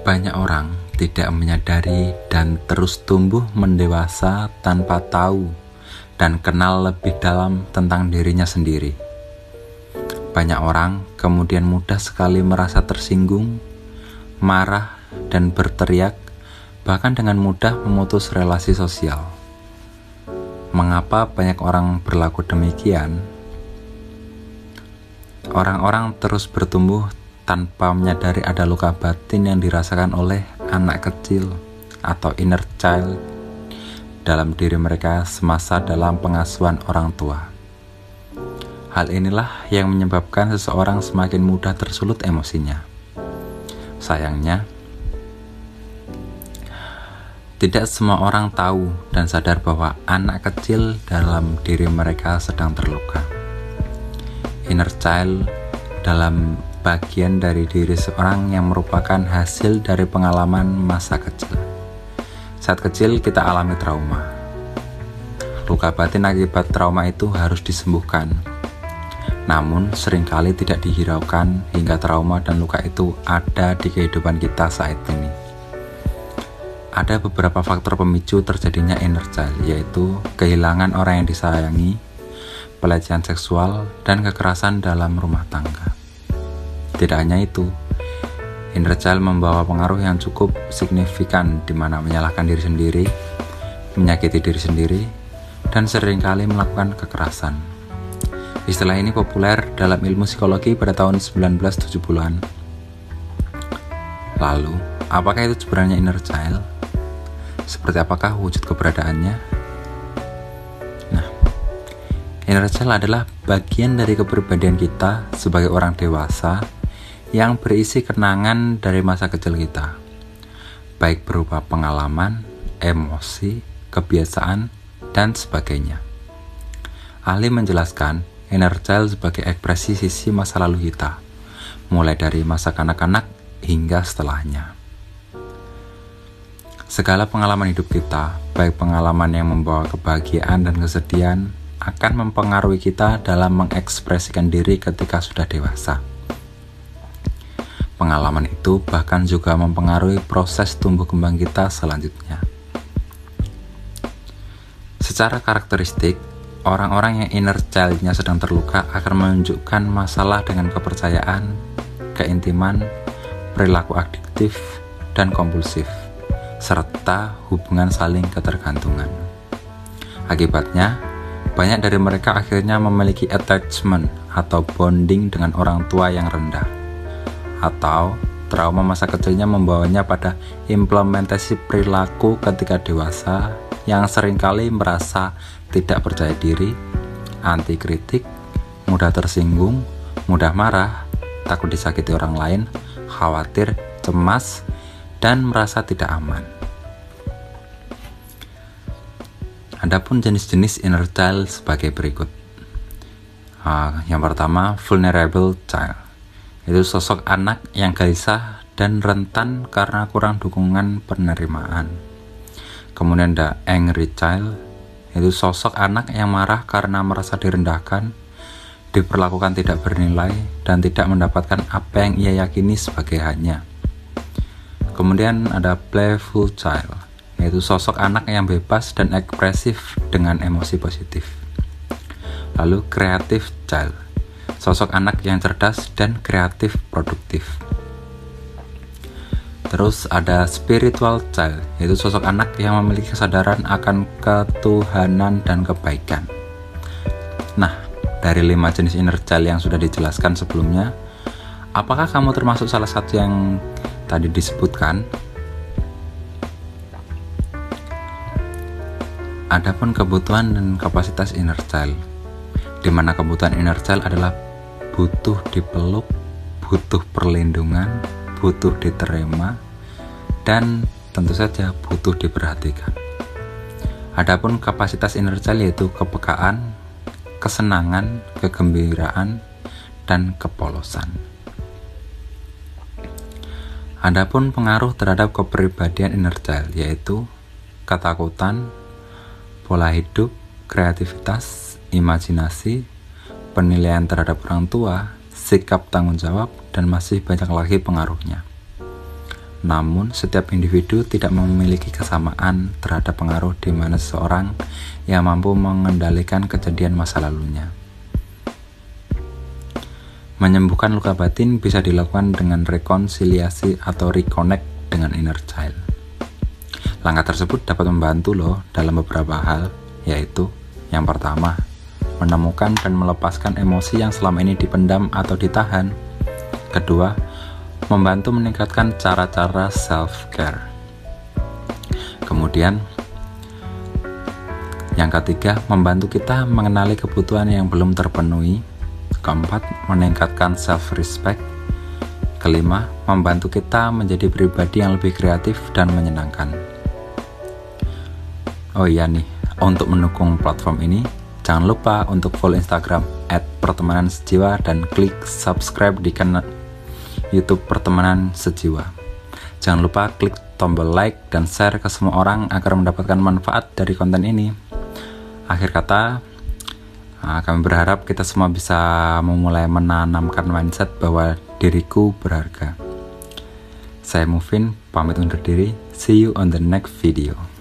Banyak orang tidak menyadari dan terus tumbuh mendewasa tanpa tahu dan kenal lebih dalam tentang dirinya sendiri. Banyak orang kemudian mudah sekali merasa tersinggung, marah, dan berteriak, bahkan dengan mudah memutus relasi sosial. Mengapa banyak orang berlaku demikian? Orang-orang terus bertumbuh tanpa menyadari ada luka batin yang dirasakan oleh anak kecil atau inner child dalam diri mereka semasa dalam pengasuhan orang tua. Hal inilah yang menyebabkan seseorang semakin mudah tersulut emosinya. Sayangnya, tidak semua orang tahu dan sadar bahwa anak kecil dalam diri mereka sedang terluka. Inner child dalam bagian dari diri seorang yang merupakan hasil dari pengalaman masa kecil. Saat kecil kita alami trauma. Luka batin akibat trauma itu harus disembuhkan. Namun seringkali tidak dihiraukan hingga trauma dan luka itu ada di kehidupan kita saat ini. Ada beberapa faktor pemicu terjadinya inner child, yaitu kehilangan orang yang disayangi, pelecehan seksual, dan kekerasan dalam rumah tangga. Tidak hanya itu, inner child membawa pengaruh yang cukup signifikan di mana menyalahkan diri sendiri, menyakiti diri sendiri, dan seringkali melakukan kekerasan. Istilah ini populer dalam ilmu psikologi pada tahun 1970-an. Lalu, apakah itu sebenarnya inner child? Seperti apakah wujud keberadaannya? Nah, inner child adalah bagian dari kepribadian kita sebagai orang dewasa yang berisi kenangan dari masa kecil kita, baik berupa pengalaman, emosi, kebiasaan, dan sebagainya. Ahli menjelaskan inner child sebagai ekspresi sisi masa lalu kita, mulai dari masa kanak-kanak hingga setelahnya. Segala pengalaman hidup kita, baik pengalaman yang membawa kebahagiaan dan kesedihan, akan mempengaruhi kita dalam mengekspresikan diri ketika sudah dewasa. Pengalaman itu bahkan juga mempengaruhi proses tumbuh kembang kita selanjutnya. Secara karakteristik, orang-orang yang inner child-nya sedang terluka akan menunjukkan masalah dengan kepercayaan, keintiman, perilaku adiktif, dan kompulsif, serta hubungan saling ketergantungan. Akibatnya, banyak dari mereka akhirnya memiliki attachment atau bonding dengan orang tua yang rendah. Atau trauma masa kecilnya membawanya pada implementasi perilaku ketika dewasa yang seringkali merasa tidak percaya diri, anti kritik, mudah tersinggung, mudah marah, takut disakiti orang lain, khawatir, cemas, dan merasa tidak aman. Adapun jenis-jenis inner child sebagai berikut. Yang pertama, vulnerable child. Itu sosok anak yang gelisah dan rentan karena kurang dukungan penerimaan. Kemudian ada angry child. Itu sosok anak yang marah karena merasa direndahkan, diperlakukan tidak bernilai, dan tidak mendapatkan apa yang ia yakini sebagai haknya. Kemudian ada playful child, yaitu sosok anak yang bebas dan ekspresif dengan emosi positif. Lalu creative child, sosok anak yang cerdas dan kreatif produktif. Terus ada spiritual child, yaitu sosok anak yang memiliki kesadaran akan ketuhanan dan kebaikan. Nah, dari 5 jenis inner child yang sudah dijelaskan sebelumnya, apakah kamu termasuk salah satu yang tadi disebutkan? Adapun kebutuhan dan kapasitas inner child, di mana kebutuhan inner child adalah butuh dipeluk, butuh perlindungan, butuh diterima, dan tentu saja butuh diperhatikan. Adapun kapasitas inner child yaitu kepekaan, kesenangan, kegembiraan, dan kepolosan. Adapun pengaruh terhadap kepribadian inner child yaitu ketakutan, pola hidup, kreativitas, imajinasi, penilaian terhadap orang tua, sikap tanggung jawab, dan masih banyak lagi pengaruhnya. Namun, setiap individu tidak memiliki kesamaan terhadap pengaruh di mana seseorang yang mampu mengendalikan kejadian masa lalunya. Menyembuhkan luka batin bisa dilakukan dengan rekonsiliasi atau reconnect dengan inner child. Langkah tersebut dapat membantu loh dalam beberapa hal, yaitu yang pertama, menemukan dan melepaskan emosi yang selama ini dipendam atau ditahan. Kedua, membantu meningkatkan cara-cara self-care. Kemudian, yang ketiga, membantu kita mengenali kebutuhan yang belum terpenuhi. Keempat, meningkatkan self-respect. Kelima, membantu kita menjadi pribadi yang lebih kreatif dan menyenangkan. Oh iya nih, untuk mendukung platform ini, jangan lupa untuk follow Instagram @pertemanansejiwa dan klik subscribe di kanal YouTube Pertemanan Sejiwa. Jangan lupa klik tombol like dan share ke semua orang agar mendapatkan manfaat dari konten ini. Akhir kata, kami berharap kita semua bisa memulai menanamkan mindset bahwa diriku berharga. Saya Mufin, pamit undur diri. See you on the next video.